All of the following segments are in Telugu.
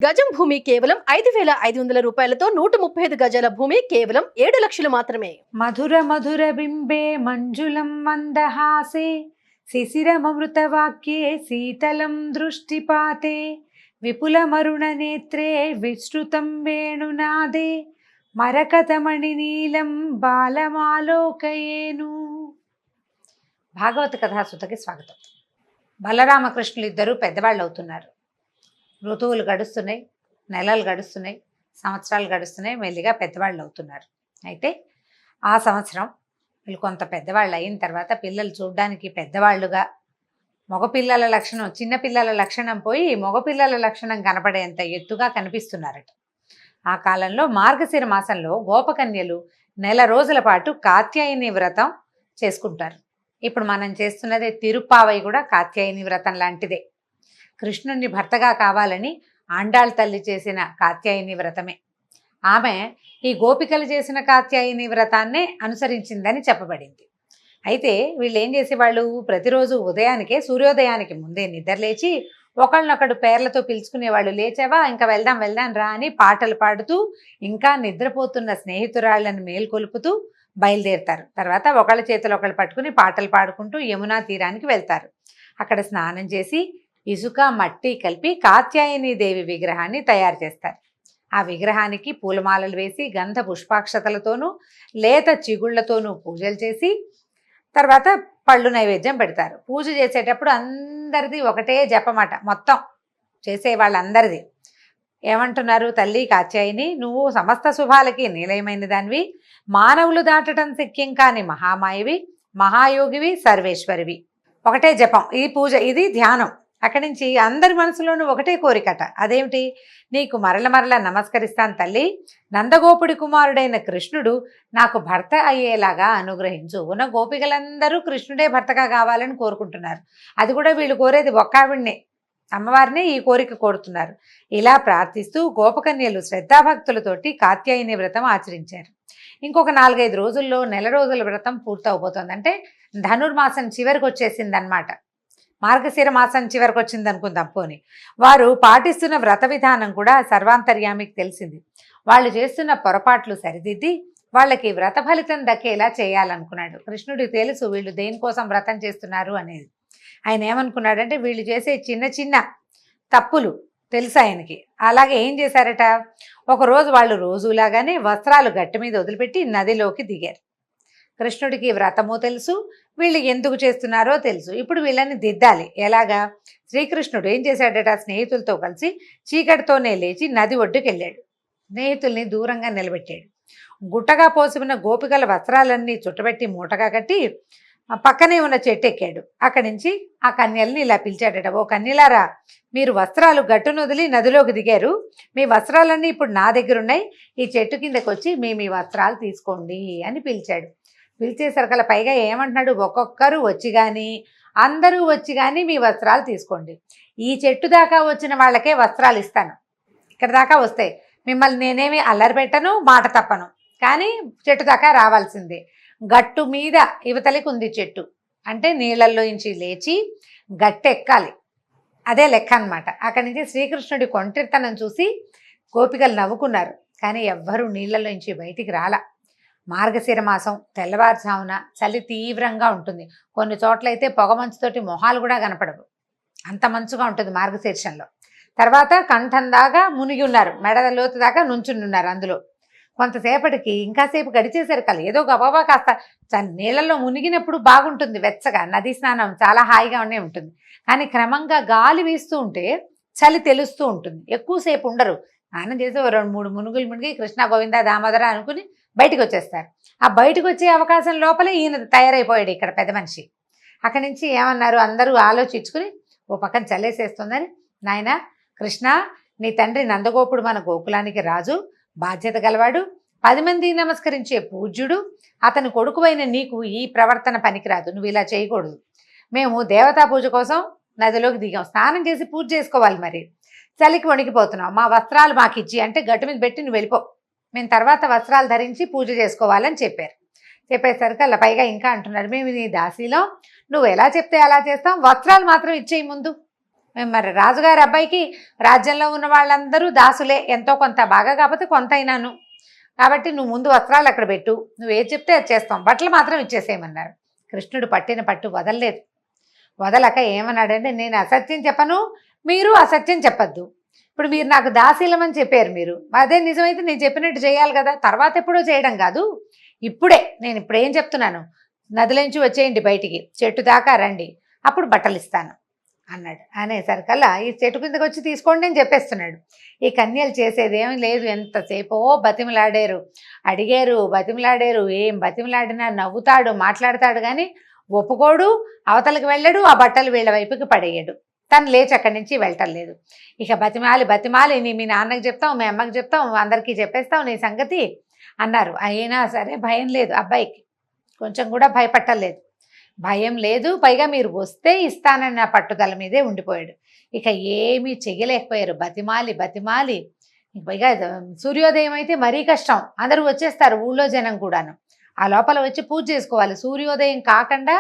గజం భూమి కేవలం 5,500 రూపాయలతో 135 గజాల భూమి కేవలం 7 లక్షలు మాత్రమే. మధుర మధుర బింబే మంజులం మందహాసే శిశిరమృత వాక్యే శీతలం దృష్టిపాతే విపుల మరుణ నేత్రే విస్తృతం వేణునాదే మరకతమణి నీలం బాలమాలోకయేను. భాగవత కథాసుతకి స్వాగతం. బలరామకృష్ణులు ఇద్దరు పెద్దవాళ్ళు అవుతున్నారు. ఋతువులు గడుస్తున్నాయి, నెలలు గడుస్తున్నాయి, సంవత్సరాలు గడుస్తున్నాయి, మెల్లిగా పెద్దవాళ్ళు అవుతున్నారు. అయితే ఆ సంవత్సరం వీళ్ళు కొంత పెద్దవాళ్ళు అయిన తర్వాత పిల్లలు చూడడానికి పెద్దవాళ్ళుగా మగపిల్లల లక్షణం, చిన్నపిల్లల లక్షణం పోయి మగపిల్లల లక్షణం కనపడేంత ఎత్తుగా కనిపిస్తున్నారట. ఆ కాలంలో మార్గశిర మాసంలో గోపకన్యలు నెల రోజుల పాటు కాత్యాయని వ్రతం చేసుకుంటారు. ఇప్పుడు మనం చేస్తున్నదే తిరుప్పావై కూడా కాత్యాయని వ్రతం లాంటిదే. కృష్ణుని భర్తగా కావాలని ఆండాళ్ తల్లి చేసిన కాత్యాయని వ్రతమే. ఆమె ఈ గోపికలు చేసిన కాత్యాయని వ్రతాన్నే అనుసరించిందని చెప్పబడింది. అయితే వీళ్ళు ఏం చేసేవాళ్ళు, ప్రతిరోజు ఉదయానికే సూర్యోదయానికి ముందే నిద్రలేచి ఒకళ్ళనొకడు పేర్లతో పిలుచుకునేవాళ్ళు. లేచావా, ఇంకా వెళ్దాం వెళ్దాం రా అని పాటలు పాడుతూ ఇంకా నిద్రపోతున్న స్నేహితురాళ్లను మేల్కొలుపుతూ బయలుదేరుతారు. తర్వాత ఒకళ్ళ చేతులు ఒకళ్ళు పట్టుకుని పాటలు పాడుకుంటూ యమునా తీరానికి వెళ్తారు. అక్కడ స్నానం చేసి ఇసుక మట్టి కలిపి కాత్యాయని దేవి విగ్రహాన్ని తయారు చేస్తారు. ఆ విగ్రహానికి పూలమాలలు వేసి గంధ పుష్పాక్షతలతోనూ లేత చిగుళ్లతోనూ పూజలు చేసి తర్వాత పళ్ళు నైవేద్యం పెడతారు. పూజ చేసేటప్పుడు అందరిది ఒకటే జపమాట, మొత్తం చేసే వాళ్ళందరిది. ఏమంటున్నారు, తల్లి కాత్యాయని, నువ్వు సమస్త శుభాలకి నిలయమైన దానివి, మానవులు దాటడం శక్యం కాని మహామాయవి, మహాయోగివి, సర్వేశ్వరివి. ఒకటే జపం, ఈ పూజ, ఇది ధ్యానం. అక్కడి నుంచి అందరి మనసులోనూ ఒకటే కోరికట. అదేమిటి, నీకు మరల నమస్కరిస్తాను తల్లి, నందగోపుడి కుమారుడైన కృష్ణుడు నాకు భర్త అయ్యేలాగా అనుగ్రహించు. ఉన్న గోపికలందరూ కృష్ణుడే భర్తగా కావాలని కోరుకుంటున్నారు. అది కూడా వీళ్ళు కోరేది ఒక్కావిడ్నే, అమ్మవారినే ఈ కోరిక కోరుతున్నారు. ఇలా ప్రార్థిస్తూ గోపకన్యలు శ్రద్ధాభక్తులతోటి కాత్యాయని వ్రతం ఆచరించారు. ఇంకొక 4-5 రోజుల్లో నెల రోజుల వ్రతం పూర్తవబోతోంది. అంటే ధనుర్మాసం చివరికి వచ్చేసిందనమాట. మార్గశిర మాసం చివరికి వచ్చింది అనుకుందాం పోని. వారు పాటిస్తున్న వ్రత విధానం కూడా సర్వాంతర్యామికి తెలిసింది. వాళ్ళు చేస్తున్న పొరపాట్లు సరిదిద్ది వాళ్ళకి వ్రత ఫలితం దక్కేలా చేయాలనుకున్నాడు. కృష్ణుడికి తెలుసు వీళ్ళు దేనికోసం వ్రతం చేస్తున్నారు అనేది. ఆయన ఏమనుకున్నాడంటే, వీళ్ళు చేసే చిన్న చిన్న తప్పులు తెలుసు ఆయనకి. అలాగే ఏం చేశారట, ఒకరోజు వాళ్ళు రోజులాగానే వస్త్రాలు గట్టి మీద వదిలిపెట్టి నదిలోకి దిగారు. కృష్ణుడికి వ్రతము తెలుసు, వీళ్ళు ఎందుకు చేస్తున్నారో తెలుసు. ఇప్పుడు వీళ్ళని దిద్దాలి. ఎలాగా, శ్రీకృష్ణుడు ఏం చేశాడట, స్నేహితులతో కలిసి చీకటితోనే లేచి నది ఒడ్డుకు వెళ్ళాడు. స్నేహితుల్ని దూరంగా నిలబెట్టాడు. గుట్టగా పోసి ఉన్న గోపికల వస్త్రాలన్నీ చుట్టబెట్టి మూటగా కట్టి పక్కనే ఉన్న చెట్టు ఎక్కాడు. అక్కడి నుంచి ఆ కన్యల్ని ఇలా పిలిచాడట, ఓ కన్యలారా, మీరు వస్త్రాలు గట్టును వదిలి నదిలోకి దిగారు, మీ వస్త్రాలన్నీ ఇప్పుడు నా దగ్గర ఉన్నాయి, ఈ చెట్టు కిందకు వచ్చి మీ వస్త్రాలు తీసుకోండి అని పిలిచాడు. పిలిచేసరికల పైగా ఏమంటున్నాడు, ఒక్కొక్కరు వచ్చి కానీ అందరూ వచ్చి కానీ మీ వస్త్రాలు తీసుకోండి, ఈ చెట్టు దాకా వచ్చిన వాళ్ళకే వస్త్రాలు ఇస్తాను, ఇక్కడ దాకా వస్తాయి, మిమ్మల్ని నేనేమి అల్లరి పెట్టను, మాట తప్పను, కానీ చెట్టు దాకా రావాల్సిందే. గట్టు మీద యువతలికి ఉంది చెట్టు, అంటే నీళ్ళల్లో నుంచి లేచి గట్టెక్కాలి, అదే లెక్క అనమాట. అక్కడి నుంచి శ్రీకృష్ణుడి కొంటితనం చూసి గోపికలు నవ్వుకున్నారు, కానీ ఎవ్వరూ నీళ్ళల్లో నుంచి బయటికి రాలా. మార్గశిర మాసం తెల్లవారుజామున చలి తీవ్రంగా ఉంటుంది. కొన్ని చోట్లయితే పొగమంచుతోటి మొహాలు కూడా కనపడవు, అంత మంచుగా ఉంటుంది మార్గశీర్షంలో. తర్వాత కంఠం దాకా మునిగి ఉన్నారు, మెడ లోతు దాకా నుంచుని ఉన్నారు. అందులో కొంతసేపటికి ఇంకాసేపు గడిచేసరికి ఏదో గబాబా కాస్త నీళ్ళల్లో మునిగినప్పుడు బాగుంటుంది, వెచ్చగా నదీ స్నానం చాలా హాయిగా ఉంటుంది. కానీ క్రమంగా గాలి వీస్తూ ఉంటే చలి తెలుస్తూ ఉంటుంది. ఎక్కువసేపు ఉండరు, స్నానం చేసి 2-3 మునుగులు మునిగి కృష్ణ గోవింద దామోదర అనుకుని బయటకు వచ్చేస్తారు. ఆ బయటకు వచ్చే అవకాశం లోపలే ఈయన తయారైపోయాడు ఇక్కడ పెద్ద మనిషి. అక్కడి నుంచి ఏమన్నారు, అందరూ ఆలోచించుకుని ఓ పక్కన చల్లేసేస్తుందని, నాయన కృష్ణ, నీ తండ్రి నందగోపుడు మన గోకులానికి రాజు, బాధ్యత గలవాడు, 10 మంది నమస్కరించే పూజ్యుడు, అతని కొడుకువైన నీకు ఈ ప్రవర్తన పనికిరాదు, నువ్వు ఇలా చేయకూడదు. మేము దేవతా పూజ కోసం నదిలోకి దిగాం, స్నానం చేసి పూజ చేసుకోవాలి, మరి చలికి వణికిపోతున్నాం, మా వస్త్రాలు మాకు ఇచ్చి, అంటే గట్టు మీద పెట్టి నువ్వు వెళ్ళిపో, మేము తర్వాత వస్త్రాలు ధరించి పూజ చేసుకోవాలని చెప్పారు. చెప్పేసరికి అలా పైగా ఇంకా అంటున్నారు, మేము నీ దాసీలో, నువ్వు ఎలా చెప్తే అలా చేస్తాం, వస్త్రాలు మాత్రం ఇచ్చేయి ముందు, మరి రాజుగారి అబ్బాయికి రాజ్యంలో ఉన్న వాళ్ళందరూ దాసులే, ఎంతో కొంత, బాగా కాకపోతే కొంత అయినాను. కాబట్టి నువ్వు ముందు వస్త్రాలు అక్కడ పెట్టు, నువ్వు ఏది చెప్తే అది చేస్తాం, బట్టలు మాత్రం ఇచ్చేసేయమన్నారు. కృష్ణుడు పట్టిన పట్టు వదలలేదు. వదలక ఏమన్నాడంటే, నేను అసత్యం చెప్పను, మీరు అసత్యం చెప్పద్దు. ఇప్పుడు మీరు నాకు దాసీలమని చెప్పారు, మీరు అదే నిజమైతే నేను చెప్పినట్టు చేయాలి కదా, తర్వాత ఎప్పుడో చేయడం కాదు, ఇప్పుడే. నేను ఇప్పుడు ఏం చెప్తున్నాను, నదిలోంచి వచ్చేయండి బయటికి, చెట్టు దాకా రండి, అప్పుడు బట్టలు ఇస్తాను అన్నాడు. అనేసరికల్లా ఈ చెట్టు కిందకి వచ్చి తీసుకోండి అని చెప్పేస్తున్నాడు. ఈ కన్యలు చేసేది ఏమీ లేదు, ఎంతసేపో బతిమలాడారు, అడిగారు, బతిమలాడారు. ఏం బతిమలాడినా నవ్వుతాడు, మాట్లాడతాడు, కానీ ఒప్పుకోడు, అవతలకి వెళ్ళడు, ఆ బట్టలు వీళ్ళ వైపుకి పడేయడు. తను లేచి అక్కడి నుంచి వెళ్ళటం లేదు. ఇక బతిమాలి నీ మీ నాన్నకి చెప్తావు, మీ అమ్మకి చెప్తావు, అందరికీ చెప్పేస్తావు నీ సంగతి అన్నారు. అయినా సరే భయం లేదు అబ్బాయికి, కొంచెం కూడా భయపట్టలేదు. భయం లేదు, పైగా మీరు వస్తే ఇస్తానన్న పట్టుదల మీదే ఉండిపోయాడు. ఇక ఏమీ చెయ్యలేకపోయారు. బతిమాలి పైగా సూర్యోదయం అయితే మరీ కష్టం, అందరూ వచ్చేస్తారు, ఊళ్ళో జనం కూడాను. ఆ లోపల వచ్చి పూజ చేసుకోవాలి. సూర్యోదయం కాకుండా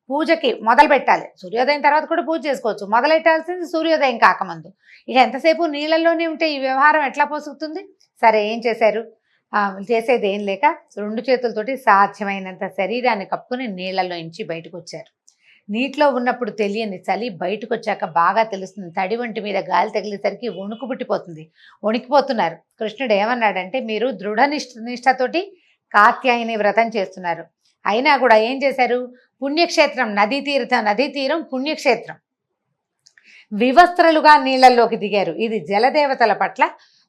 పూజకి మొదలు పెట్టాలి. సూర్యోదయం తర్వాత కూడా పూజ చేసుకోవచ్చు, మొదలెట్టాల్సింది సూర్యోదయం కాకముందు. ఇక ఎంతసేపు నీళ్ళల్లోనే ఉంటే ఈ వ్యవహారం ఎట్లా పోసుకుతుంది? సరే ఏం చేశారు, చేసేది ఏం లేక 2 చేతులతోటి సాధ్యమైనంత శరీరాన్ని కప్పుకుని నీళ్లలో నుంచి బయటకు వచ్చారు. నీటిలో ఉన్నప్పుడు తెలియని చలి బయటకు వచ్చాక బాగా తెలుస్తుంది. తడి వంటి మీద గాలి తగిలేసరికి వణుకు పుట్టిపోతుంది, వణికిపోతున్నారు. కృష్ణుడు ఏమన్నాడంటే, మీరు దృఢ నిష్ఠతోటి కాత్యాయని వ్రతం చేస్తున్నారు, అయినా కూడా ఏం చేశారు, పుణ్యక్షేత్రం, నదీ తీరం పుణ్యక్షేత్రం, వివస్త్రలుగా నీళ్లలోకి దిగారు. ఇది జలదేవతల పట్ల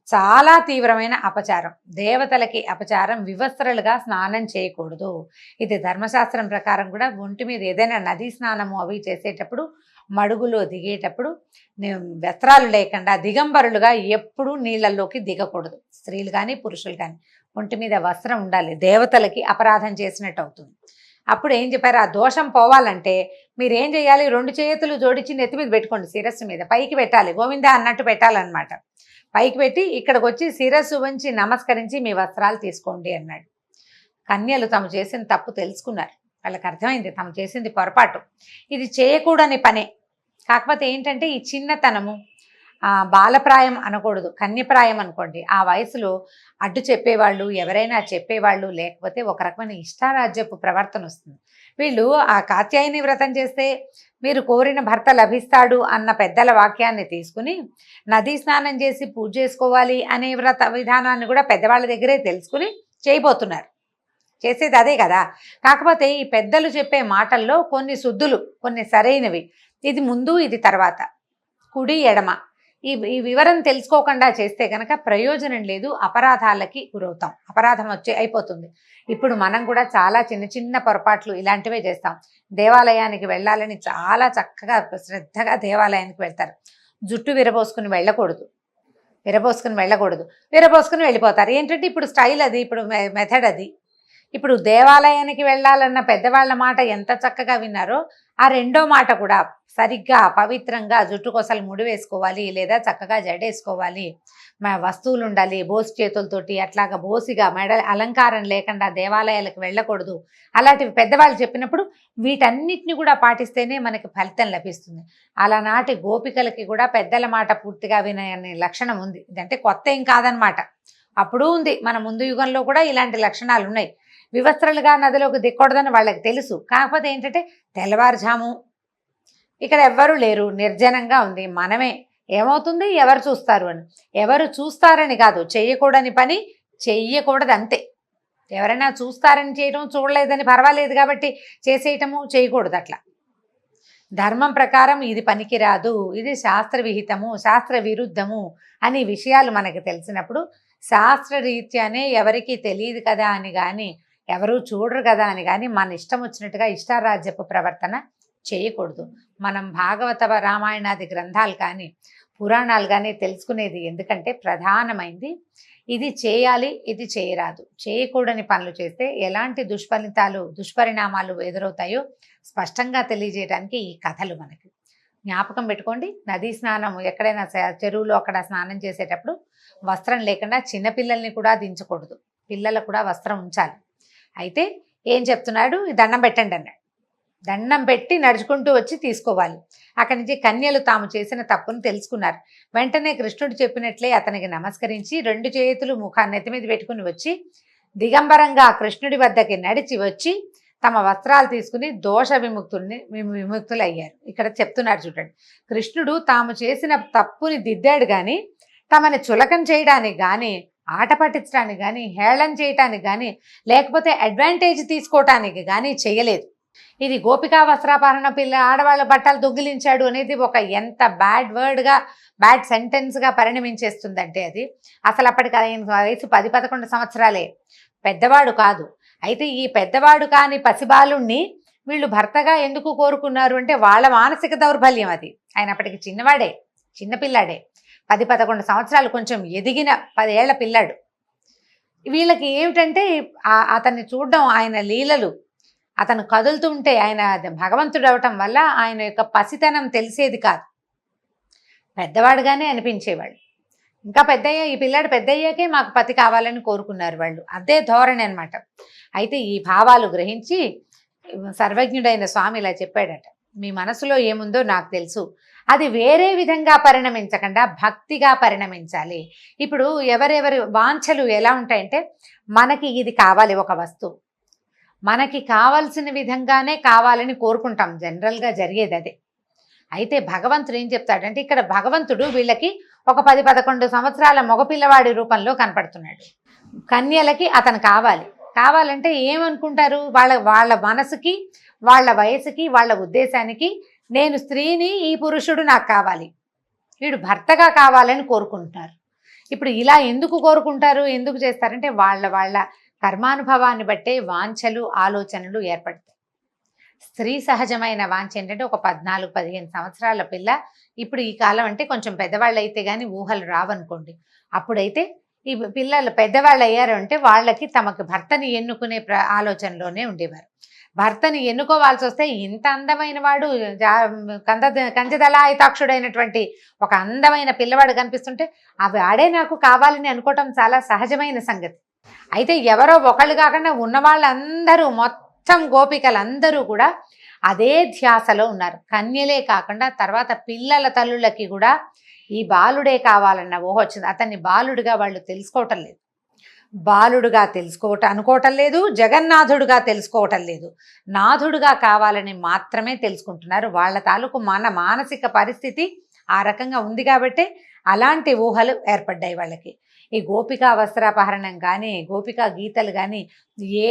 చాలా తీవ్రమైన అపచారం. దేవతలకి అపచారం, వివస్త్రలుగా స్నానం చేయకూడదు. ఇది ధర్మశాస్త్రం ప్రకారం కూడా ఒంటి మీద ఏదైనా నదీ స్నానము అవి చేసేటప్పుడు, మడుగులో దిగేటప్పుడు వస్త్రాలు లేకుండా దిగంబరులుగా ఎప్పుడూ నీళ్ళల్లోకి దిగకూడదు. స్త్రీలు కానీ పురుషులు కానీ ఒంటి మీద వస్త్రం ఉండాలి, దేవతలకి అపరాధం చేసినట్టు అవుతుంది. అప్పుడు ఏం చెప్పారు, ఆ దోషం పోవాలంటే మీరేం చేయాలి, 2 చేతులు జోడించి నెత్తి మీద పెట్టుకోండి, శిరస్సు మీద పైకి పెట్టాలి, గోవింద అన్నట్టు పెట్టాలన్నమాట. పైకి పెట్టి ఇక్కడికి వచ్చి శిరస్సు వంచి నమస్కరించి మీ వస్త్రాలు తీసుకోండి అన్నాడు. కన్యలు తాము చేసిన తప్పు తెలుసుకున్నారు, వాళ్ళకి అర్థమైంది తాము చేసింది పొరపాటు, ఇది చేయకూడని పనే. కాకపోతే ఏంటంటే ఈ చిన్నతనము, బాలప్రాయం అనకూడదు, కన్యప్రాయం అనుకోండి, ఆ వయసులో అడ్డు చెప్పేవాళ్ళు, ఎవరైనా చెప్పేవాళ్ళు లేకపోతే ఒక రకమైన ఇష్టారాజ్యపు ప్రవర్తన వస్తుంది. వీళ్ళు ఆ కాత్యాయని వ్రతం చేస్తే మీరు కోరిన భర్త లభిస్తాడు అన్న పెద్దల వాక్యాన్ని తీసుకుని నదీ స్నానం చేసి పూజ చేసుకోవాలి అనే వ్రత విధానాన్ని కూడా పెద్దవాళ్ళ దగ్గరే తెలుసుకుని చేయబోతున్నారు. చేసేది అదే కదా. కాకపోతే ఈ పెద్దలు చెప్పే మాటల్లో కొన్ని శుద్ధులు, కొన్ని సరైనవి, ఇది ముందు ఇది తర్వాత, కుడి ఎడమ, ఈ వివరం తెలుసుకోకుండా చేస్తే కనుక ప్రయోజనం లేదు, అపరాధాలకి గురవుతాం, అపరాధం అయిపోతుంది. ఇప్పుడు మనం కూడా చాలా చిన్న చిన్న పొరపాట్లు ఇలాంటివే చేస్తాం. దేవాలయానికి వెళ్ళాలని చాలా చక్కగా శ్రద్ధగా దేవాలయానికి వెళ్తారు, జుట్టు విరబోసుకుని వెళ్ళకూడదు, విరబోసుకుని వెళ్ళిపోతారు. ఏంటంటే ఇప్పుడు స్టైల్ అది, ఇప్పుడు మెథడ్ అది. ఇప్పుడు దేవాలయానికి వెళ్ళాలన్న పెద్దవాళ్ళ మాట ఎంత చక్కగా విన్నారో, ఆ రెండో మాట కూడా సరిగ్గా పవిత్రంగా జుట్టు కొసలు ముడి వేసుకోవాలి, లేదా చక్కగా జడేసుకోవాలి, వస్తువులు ఉండాలి, బోసి చేతులతోటి అట్లాగా బోసిగా మెడ అలంకారం లేకుండా దేవాలయాలకు వెళ్ళకూడదు. అలాంటివి పెద్దవాళ్ళు చెప్పినప్పుడు వీటన్నిటిని కూడా పాటిస్తేనే మనకి ఫలితం లభిస్తుంది. అలానాటి గోపికలకి కూడా పెద్దల మాట పూర్తిగా వినే లక్షణం ఉంది. ఇదంటే కొత్త ఏం కాదనమాట, అప్పుడు ఉంది, మన ముందు యుగంలో కూడా ఇలాంటి లక్షణాలు ఉన్నాయి. వివస్త్రలుగా నదిలోకి దిక్కకూడదని వాళ్ళకి తెలుసు. కాకపోతే ఏంటంటే తెల్లవారుజాము, ఇక్కడ ఎవ్వరూ లేరు, నిర్జనంగా ఉంది, మనమే, ఏమవుతుంది, ఎవరు చూస్తారు అని. ఎవరు చూస్తారని కాదు, చెయ్యకూడని పని చెయ్యకూడదు అంతే. ఎవరైనా చూస్తారని చేయటం, చూడలేదని పర్వాలేదు కాబట్టి చేసేయటము చేయకూడదు. అట్లా ధర్మం ప్రకారం ఇది పనికిరాదు, ఇది శాస్త్ర విహితము, శాస్త్ర విరుద్ధము అని విషయాలు మనకి తెలిసినప్పుడు శాస్త్రరీత్యానే ఎవరికి తెలియదు కదా అని కానీ, ఎవరు చూడరు కదా అని కానీ మన ఇష్టం వచ్చినట్టుగా ఇష్టారాజ్యపు ప్రవర్తన చేయకూడదు. మనం భాగవత రామాయణాది గ్రంథాలు కానీ పురాణాలు కానీ తెలుసుకునేది ఎందుకంటే ప్రధానమైంది ఇది చేయాలి, ఇది చేయరాదు. చేయకూడని పనులు చేస్తే ఎలాంటి దుష్పరిణామాలు ఎదురవుతాయో స్పష్టంగా తెలియజేయడానికి ఈ కథలు మనకి జ్ఞాపకం పెట్టుకోండి. నదీ స్నానం ఎక్కడైనా చెరువులో అక్కడ స్నానం చేసేటప్పుడు వస్త్రం లేకుండా చిన్నపిల్లల్ని కూడా దించకూడదు, పిల్లలకు కూడా వస్త్రం ఉంచాలి. అయితే ఏం చెప్తున్నాడు, దండం పెట్టండి అన్నాడు. దండం పెట్టి నడుచుకుంటూ వచ్చి తీసుకోవాలి. అక్కడి నుంచి కన్యలు తాము చేసిన తప్పును తెలుసుకున్నారు. వెంటనే కృష్ణుడు చెప్పినట్లే అతనికి నమస్కరించి 2 చేతులు నెత్తి మీద పెట్టుకుని వచ్చి దిగంబరంగా కృష్ణుడి వద్దకి నడిచి వచ్చి తమ వస్త్రాలు తీసుకుని దోష విముక్తులయ్యారు. ఇక్కడ చెప్తున్నారు చూడండి, కృష్ణుడు తాము చేసిన తప్పుని దిద్దాడు కానీ తమని చులకం చేయడానికి కానీ ఆట పట్టించడానికి కానీ హేళన చేయటానికి కానీ లేకపోతే అడ్వాంటేజ్ తీసుకోవటానికి కానీ చేయలేదు. ఇది గోపికా వస్త్రాపహరణ పిల్ల ఆడవాళ్ళ బట్టలు దొంగిలించాడు అనేది ఒక ఎంత బ్యాడ్ సెంటెన్స్గా పరిణమించేస్తుందంటే అది అసలు అప్పటికి ఆయన వయసు 10-11 సంవత్సరాలే, పెద్దవాడు కాదు. అయితే ఈ పెద్దవాడు కాని పసిబాలుణ్ణి వీళ్ళు భర్తగా ఎందుకు కోరుకున్నారు అంటే వాళ్ళ మానసిక దౌర్బల్యం అది. ఆయన అప్పటికి చిన్నపిల్లాడే, 10-11 సంవత్సరాలు, కొంచెం ఎదిగిన 10 ఏళ్ల పిల్లాడు. వీళ్ళకి ఏమిటంటే అతన్ని చూడడం, ఆయన లీలలు, అతను కదులుతుంటే ఆయన భగవంతుడు అవటం వల్ల ఆయన యొక్క పసితనం తెలిసేది కాదు, పెద్దవాడుగానే అనిపించేవాళ్ళు. ఇంకా ఈ పిల్లాడు పెద్దయ్యాకే మాకు పతి కావాలని కోరుకున్నారు వాళ్ళు, అదే ధోరణి అనమాట. అయితే ఈ భావాలు గ్రహించి సర్వజ్ఞుడైన స్వామి ఇలా చెప్పాడట, మీ మనసులో ఏముందో నాకు తెలుసు, అది వేరే విధంగా పరిణమించకుండా భక్తిగా పరిణమించాలి. ఇప్పుడు ఎవరెవరి వాంఛలు ఎలా ఉంటాయంటే, మనకి ఇది కావాలి, ఒక వస్తువు మనకి కావాల్సిన విధంగానే కావాలని కోరుకుంటాం, జనరల్గా జరిగేది అదే. అయితే భగవంతుడు ఏం చెప్తాడంటే, ఇక్కడ భగవంతుడు వీళ్ళకి ఒక 10-11 సంవత్సరాల మగపిల్లవాడి రూపంలో కనపడుతున్నాడు. కన్యలకి అతను కావాలంటే ఏమనుకుంటారు, వాళ్ళ మనసుకి, వాళ్ళ వయసుకి, వాళ్ళ ఉద్దేశానికి నేను స్త్రీని, ఈ పురుషుడు నాకు కావాలి, వీడు భర్తగా కావాలని కోరుకుంటున్నారు. ఇప్పుడు ఇలా ఎందుకు కోరుకుంటారు, ఎందుకు చేస్తారంటే వాళ్ళ కర్మానుభవాన్ని బట్టే వాంఛలు, ఆలోచనలు ఏర్పడతాయి. స్త్రీ సహజమైన వాంఛ ఏంటంటే ఒక 14-15 సంవత్సరాల పిల్ల, ఇప్పుడు ఈ కాలం అంటే కొంచెం పెద్దవాళ్ళు అయితే కానీ ఊహలు రావనుకోండి, అప్పుడైతే ఈ పిల్లలు పెద్దవాళ్ళు అయ్యారు అంటే వాళ్ళకి తమకు భర్తని ఎన్నుకునే ఆలోచనలోనే ఉండేవారు. భర్తని ఎన్నుకోవాల్సి వస్తే ఇంత అందమైన వాడు, కంజదళాయుతాక్షుడైనటువంటి ఒక అందమైన పిల్లవాడు కనిపిస్తుంటే వాడే నాకు కావాలని అనుకోవటం చాలా సహజమైన సంగతి. అయితే ఎవరో ఒకళ్ళు కాకుండా ఉన్న వాళ్ళందరూ, మొత్తం గోపికలందరూ కూడా అదే ధ్యాసలో ఉన్నారు. కన్యలే కాకుండా తర్వాత పిల్లల తల్లులకి కూడా ఈ బాలుడే కావాలన్న ఊహ వచ్చింది. అతన్ని బాలుడిగా వాళ్ళు తెలుసుకోవటం లేదు, బాలుడుగా అనుకోవటం లేదు, జగన్నాథుడుగా తెలుసుకోవటం లేదు, నాథుడుగా కావాలని మాత్రమే తెలుసుకుంటున్నారు. వాళ్ళ తాలూకు మానసిక పరిస్థితి ఆ రకంగా ఉంది కాబట్టి అలాంటి ఊహలు ఏర్పడ్డాయి వాళ్ళకి. ఈ గోపికా వస్త్రాపహరణం కానీ, గోపికా గీతలు కానీ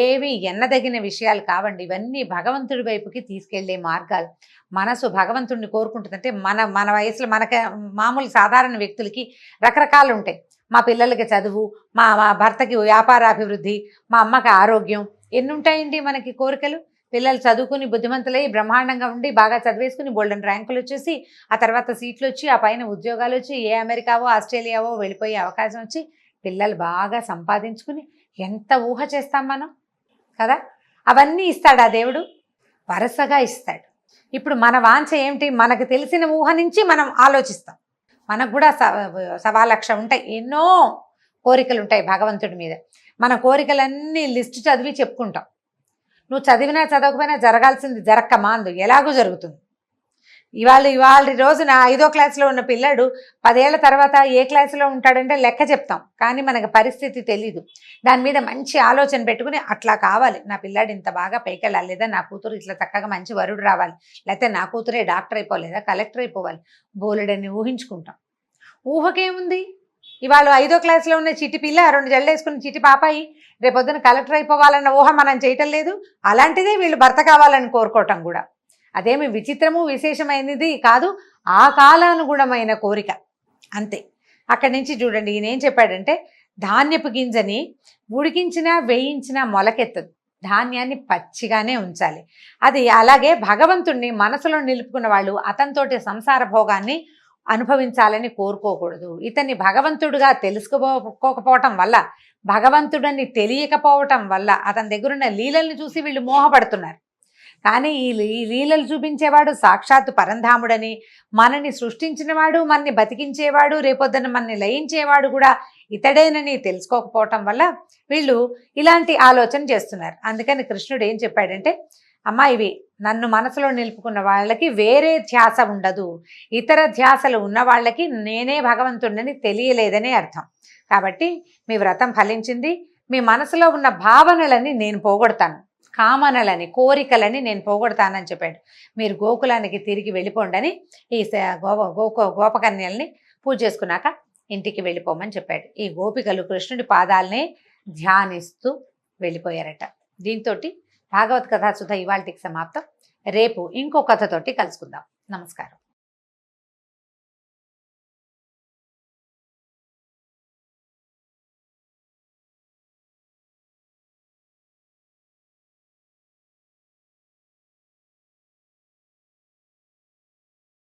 ఏవి ఎన్నదగిన విషయాలు కావండి. ఇవన్నీ భగవంతుడి వైపుకి తీసుకెళ్లే మార్గాలు. మనసు భగవంతుడిని కోరుకుంటుందంటే మన వయసులో మామూలు సాధారణ వ్యక్తులకి రకరకాలు ఉంటాయి. మా పిల్లలకి చదువు, మా భర్తకి వ్యాపారాభివృద్ధి, మా అమ్మకి ఆరోగ్యం, ఎన్ని ఉంటాయండి మనకి కోరికలు. పిల్లలు చదువుకుని బుద్ధిమంతులై బ్రహ్మాండంగా ఉండి బాగా చదివేసుకుని బోల్డెన్ ర్యాంకులు వచ్చేసి, ఆ తర్వాత సీట్లు వచ్చి, ఆ పైన ఉద్యోగాలు వచ్చి, ఏ అమెరికావో ఆస్ట్రేలియావో వెళ్ళిపోయే అవకాశం వచ్చి, పిల్లలు బాగా సంపాదించుకుని ఎంత ఊహ చేస్తాం మనం కదా. అవన్నీ ఇస్తాడు ఆ దేవుడు, వరుసగా ఇస్తాడు. ఇప్పుడు మన వాంఛ ఏమిటి, మనకు తెలిసిన ఊహ నుంచి మనం ఆలోచిస్తాం. మనకు కూడా 1,00,000 ఉంటాయి, ఎన్నో కోరికలు ఉంటాయి భగవంతుడి మీద. మన కోరికలన్నీ లిస్టు చదివి చెప్పుకుంటాం. నువ్వు చదివినా చదవకపోయినా జరగాల్సింది జరక్క మాందు, ఎలాగూ జరుగుతుంది. ఇవాళ రోజున 5వ క్లాసులో ఉన్న పిల్లాడు 10 ఏళ్ల తర్వాత ఏ క్లాసులో ఉంటాడంటే లెక్క చెప్తాం, కానీ మనకు పరిస్థితి తెలీదు. దాని మీద మంచి ఆలోచన పెట్టుకుని అట్లా కావాలి, నా పిల్లాడు ఇంత బాగా పైకి వెళ్ళాలి, లేదా నా కూతురు ఇట్లా చక్కగా మంచి వరుడు రావాలి, లేకపోతే నా కూతురే డాక్టర్ అయిపోలేదా, కలెక్టర్ అయిపోవాలి, బోలెడని ఊహించుకుంటాం. ఊహకేముంది, ఇవాళ 5వ క్లాసులో ఉన్న చిట్టి పిల్ల, 2 జళ్ళు వేసుకుని చిట్టి పాపాయి రేపొద్దున కలెక్టర్ అయిపోవాలన్న ఊహ మనం చేయటం లేదు. అలాంటిదే వీళ్ళు భర్త కావాలని కోరుకోవటం కూడా అదేమి విచిత్రము విశేషమైనది కాదు, ఆ కాలానుగుణమైన కోరిక అంతే. అక్కడి నుంచి చూడండి ఈయన ఏం చెప్పాడంటే, ధాన్యపు గింజని ఉడికించినా వేయించినా మొలకెత్తదు, ధాన్యాన్ని పచ్చిగానే ఉంచాలి. అది అలాగే భగవంతుణ్ణి మనసులో నిలుపుకున్న వాళ్ళు అతనితోటి సంసార భోగాన్ని అనుభవించాలని కోరుకోకూడదు. ఇతన్ని భగవంతుడుగా తెలుసుకోకపోవటం వల్ల, భగవంతుడని తెలియకపోవటం వల్ల అతని దగ్గరున్న లీలల్ని చూసి వీళ్ళు మోహపడుతున్నారు. కానీ ఈ లీలలు చూపించేవాడు సాక్షాత్తు పరంధాముడని, మనని సృష్టించినవాడు, మనని బతికించేవాడు, రేపొద్దున మనని లయించేవాడు కూడా ఇతడేనని తెలుసుకోకపోవటం వల్ల వీళ్ళు ఇలాంటి ఆలోచన చేస్తున్నారు. అందుకని కృష్ణుడు ఏం చెప్పాడంటే, అమ్మా ఇవి నన్ను మనసులో నిలుపుకున్న వాళ్ళకి వేరే ధ్యాస ఉండదు, ఇతర ధ్యాసలు ఉన్న వాళ్ళకి నేనే భగవంతుడిని తెలియలేదని అర్థం. కాబట్టి మీ వ్రతం ఫలించింది. మీ మనసులో ఉన్న భావనలని నేను పోగొడతాను, కామనలని కోరికలని నేను పోగొడతానని చెప్పాడు. మీరు గోకులానికి తిరిగి వెళ్ళిపోండి ఈ గోపకన్యల్ని పూజ చేసుకున్నాక ఇంటికి వెళ్ళిపోమని చెప్పాడు. ఈ గోపికలు కృష్ణుడి పాదాలని ధ్యానిస్తూ వెళ్ళిపోయారట. దీంతో భాగవత్ కథా సుధ ఇవాళకి సమాప్తం. రేపు ఇంకో కథతోటి కలుసుకుందాం. నమస్కారం.